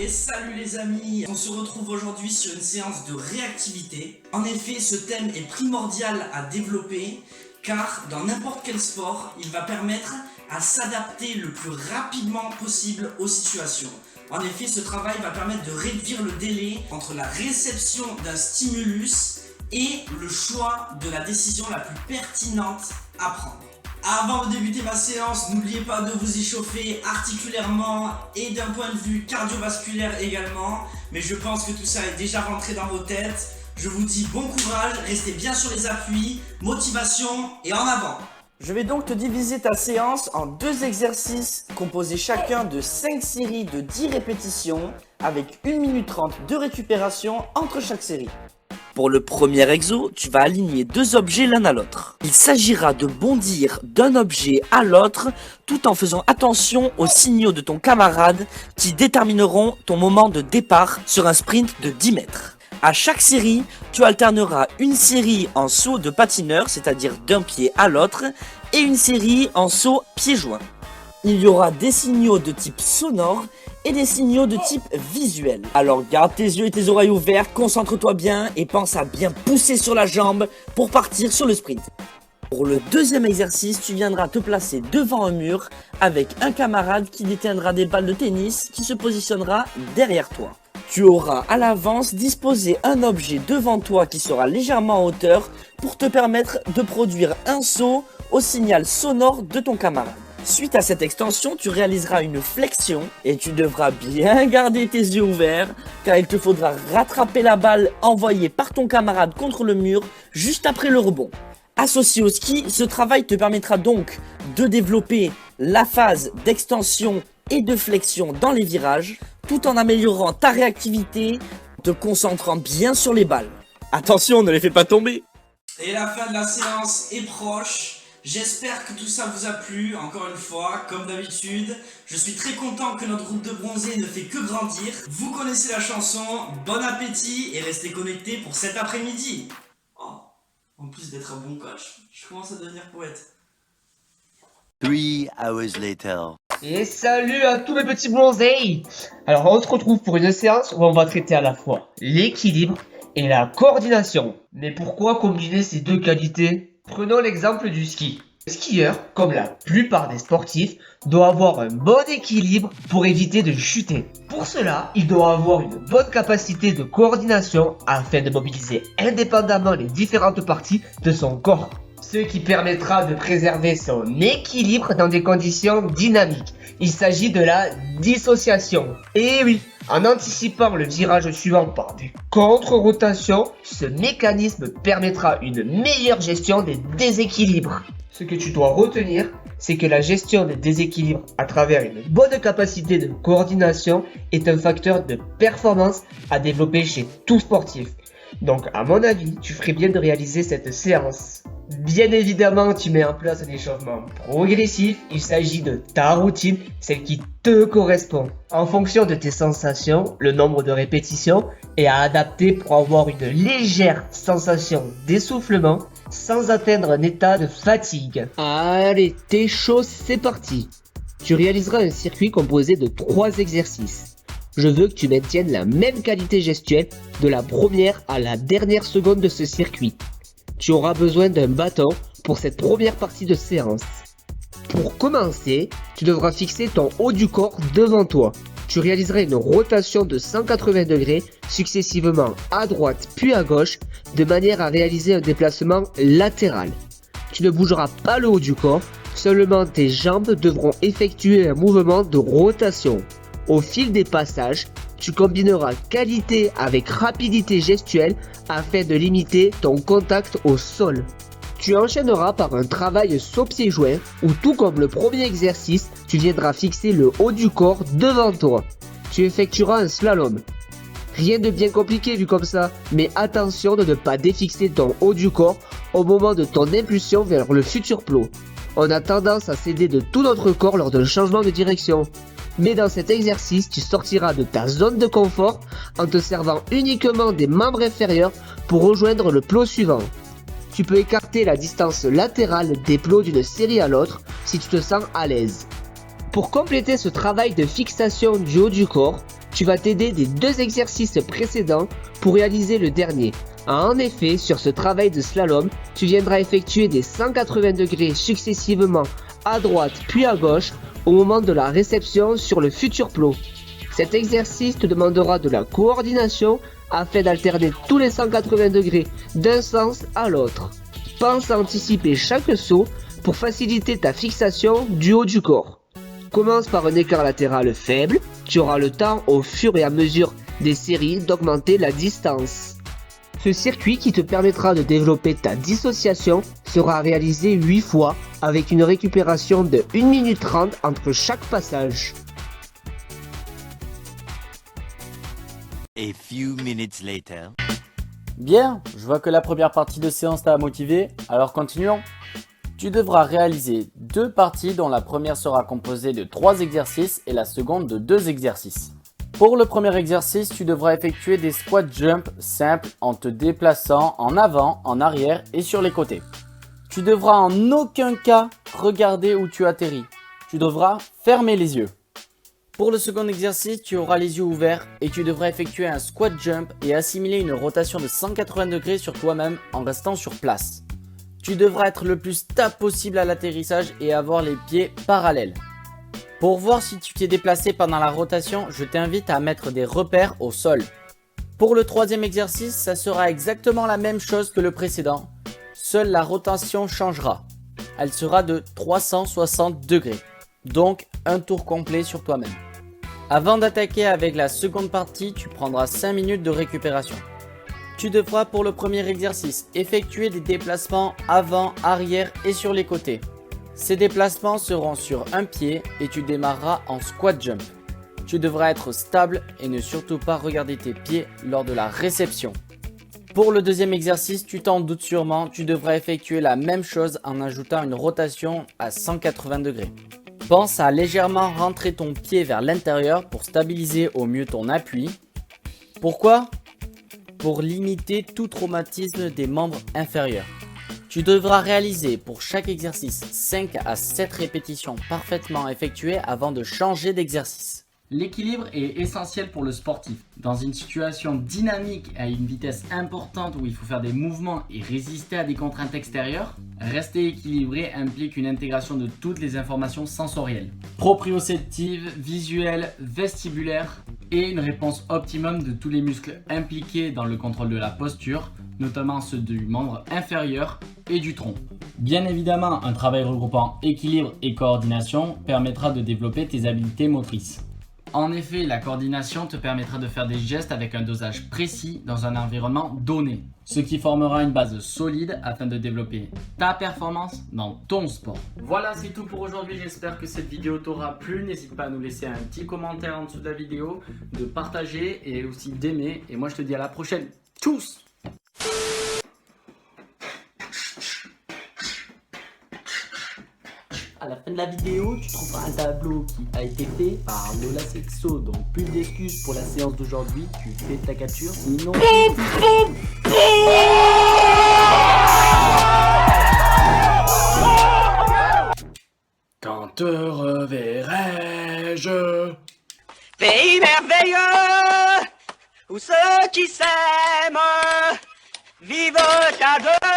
Et salut les amis, on se retrouve aujourd'hui sur une séance de réactivité. En effet, ce thème est primordial à développer car dans n'importe quel sport, il va permettre à s'adapter le plus rapidement possible aux situations. En effet, ce travail va permettre de réduire le délai entre la réception d'un stimulus et le choix de la décision la plus pertinente à prendre. Avant de débuter ma séance, n'oubliez pas de vous échauffer articulairement et d'un point de vue cardiovasculaire également. Mais je pense que tout ça est déjà rentré dans vos têtes. Je vous dis bon courage, restez bien sur les appuis, motivation et en avant. Je vais donc te diviser ta séance en 2 exercices composés chacun de 5 séries de 10 répétitions avec 1 minute 30 de récupération entre chaque série. Pour le premier exo, tu vas aligner 2 objets l'un à l'autre. Il s'agira de bondir d'un objet à l'autre tout en faisant attention aux signaux de ton camarade qui détermineront ton moment de départ sur un sprint de 10 mètres. À chaque série, tu alterneras une série en saut de patineur, c'est-à-dire d'un pied à l'autre, et une série en saut pieds joints. Il y aura des signaux de type sonore et des signaux de type visuel. Alors garde tes yeux et tes oreilles ouverts, concentre-toi bien et pense à bien pousser sur la jambe pour partir sur le sprint. Pour le deuxième exercice, tu viendras te placer devant un mur avec un camarade qui détiendra des balles de tennis qui se positionnera derrière toi. Tu auras à l'avance disposé un objet devant toi qui sera légèrement en hauteur pour te permettre de produire un saut au signal sonore de ton camarade. Suite à cette extension, tu réaliseras une flexion et tu devras bien garder tes yeux ouverts car il te faudra rattraper la balle envoyée par ton camarade contre le mur juste après le rebond. Associé au ski, ce travail te permettra donc de développer la phase d'extension et de flexion dans les virages tout en améliorant ta réactivité, te concentrant bien sur les balles. Attention, ne les fais pas tomber. Et la fin de la séance est proche. J'espère que tout ça vous a plu, encore une fois, comme d'habitude. Je suis très content que notre groupe de bronzés ne fait que grandir. Vous connaissez la chanson, bon appétit et restez connectés pour cet après-midi. Oh, en plus d'être un bon coach, je commence à devenir poète. 3 hours later. Et salut à tous mes petits bronzés. Alors on se retrouve pour une séance où on va traiter à la fois l'équilibre et la coordination. Mais pourquoi combiner ces 2 qualités? Prenons l'exemple du ski. Le skieur, comme la plupart des sportifs, doit avoir un bon équilibre pour éviter de chuter. Pour cela, il doit avoir une bonne capacité de coordination afin de mobiliser indépendamment les différentes parties de son corps. Ce qui permettra de préserver son équilibre dans des conditions dynamiques. Il s'agit de la dissociation. Et oui, en anticipant le virage suivant par des contre-rotations, ce mécanisme permettra une meilleure gestion des déséquilibres. Ce que tu dois retenir, c'est que la gestion des déséquilibres à travers une bonne capacité de coordination est un facteur de performance à développer chez tout sportif. Donc à mon avis, tu ferais bien de réaliser cette séance. Bien évidemment, tu mets en place un échauffement progressif, il s'agit de ta routine, celle qui te correspond. En fonction de tes sensations, le nombre de répétitions est à adapter pour avoir une légère sensation d'essoufflement sans atteindre un état de fatigue. Allez, t'es chaud, c'est parti. Tu réaliseras un circuit composé de 3 exercices. Je veux que tu maintiennes la même qualité gestuelle de la première à la dernière seconde de ce circuit. Tu auras besoin d'un bâton pour cette première partie de séance. Pour commencer, tu devras fixer ton haut du corps devant toi. Tu réaliseras une rotation de 180 degrés successivement à droite puis à gauche de manière à réaliser un déplacement latéral. Tu ne bougeras pas le haut du corps, seulement tes jambes devront effectuer un mouvement de rotation. Au fil des passages, tu combineras qualité avec rapidité gestuelle afin de limiter ton contact au sol. Tu enchaîneras par un travail saut pieds joints où tout comme le premier exercice, tu viendras fixer le haut du corps devant toi. Tu effectueras un slalom. Rien de bien compliqué vu comme ça, mais attention de ne pas défixer ton haut du corps au moment de ton impulsion vers le futur plot. On a tendance à céder de tout notre corps lors d'un changement de direction. Mais dans cet exercice, tu sortiras de ta zone de confort en te servant uniquement des membres inférieurs pour rejoindre le plot suivant. Tu peux écarter la distance latérale des plots d'une série à l'autre si tu te sens à l'aise. Pour compléter ce travail de fixation du haut du corps, tu vas t'aider des 2 exercices précédents pour réaliser le dernier. En effet, sur ce travail de slalom, tu viendras effectuer des 180 degrés successivement à droite puis à gauche au moment de la réception sur le futur plot. Cet exercice te demandera de la coordination afin d'alterner tous les 180 degrés d'un sens à l'autre. Pense à anticiper chaque saut pour faciliter ta fixation du haut du corps. Commence par un écart latéral faible, tu auras le temps au fur et à mesure des séries d'augmenter la distance. Ce circuit qui te permettra de développer ta dissociation sera réalisé 8 fois avec une récupération de 1 minute 30 entre chaque passage. A few minutes later. Bien, je vois que la première partie de séance t'a motivé, alors continuons. Tu devras réaliser 2 parties dont la première sera composée de 3 exercices et la seconde de 2 exercices. Pour le premier exercice, tu devras effectuer des squat jump simples en te déplaçant en avant, en arrière et sur les côtés. Tu devras en aucun cas regarder où tu atterris. Tu devras fermer les yeux. Pour le second exercice, tu auras les yeux ouverts et tu devras effectuer un squat jump et assimiler une rotation de 180 degrés sur toi-même en restant sur place. Tu devras être le plus stable possible à l'atterrissage et avoir les pieds parallèles. Pour voir si tu t'es déplacé pendant la rotation, je t'invite à mettre des repères au sol. Pour le troisième exercice, ça sera exactement la même chose que le précédent. Seule la rotation changera. Elle sera de 360 degrés. Donc un tour complet sur toi-même. Avant d'attaquer avec la seconde partie, tu prendras 5 minutes de récupération. Tu devras pour le premier exercice effectuer des déplacements avant, arrière et sur les côtés. Ces déplacements seront sur un pied et tu démarreras en squat jump. Tu devras être stable et ne surtout pas regarder tes pieds lors de la réception. Pour le deuxième exercice, tu t'en doutes sûrement, tu devras effectuer la même chose en ajoutant une rotation à 180 degrés. Pense à légèrement rentrer ton pied vers l'intérieur pour stabiliser au mieux ton appui. Pourquoi ? Pour limiter tout traumatisme des membres inférieurs. Tu devras réaliser pour chaque exercice 5 à 7 répétitions parfaitement effectuées avant de changer d'exercice. L'équilibre est essentiel pour le sportif. Dans une situation dynamique à une vitesse importante où il faut faire des mouvements et résister à des contraintes extérieures, rester équilibré implique une intégration de toutes les informations sensorielles, proprioceptives, visuelles, vestibulaires et une réponse optimum de tous les muscles impliqués dans le contrôle de la posture, notamment ceux du membre inférieur et du tronc. Bien évidemment, un travail regroupant équilibre et coordination permettra de développer tes habiletés motrices. En effet, la coordination te permettra de faire des gestes avec un dosage précis dans un environnement donné, ce qui formera une base solide afin de développer ta performance dans ton sport. Voilà, c'est tout pour aujourd'hui, j'espère que cette vidéo t'aura plu. N'hésite pas à nous laisser un petit commentaire en dessous de la vidéo, de partager et aussi d'aimer. Et moi je te dis à la prochaine. Tchuss! À la fin de la vidéo, tu trouveras un tableau qui a été fait par Lola Sexo. Donc plus d'excuses pour la séance d'aujourd'hui, tu fais ta capture. Sinon... Quand te reverrai-je? Pays merveilleux, où ceux qui s'aiment vivent à deux.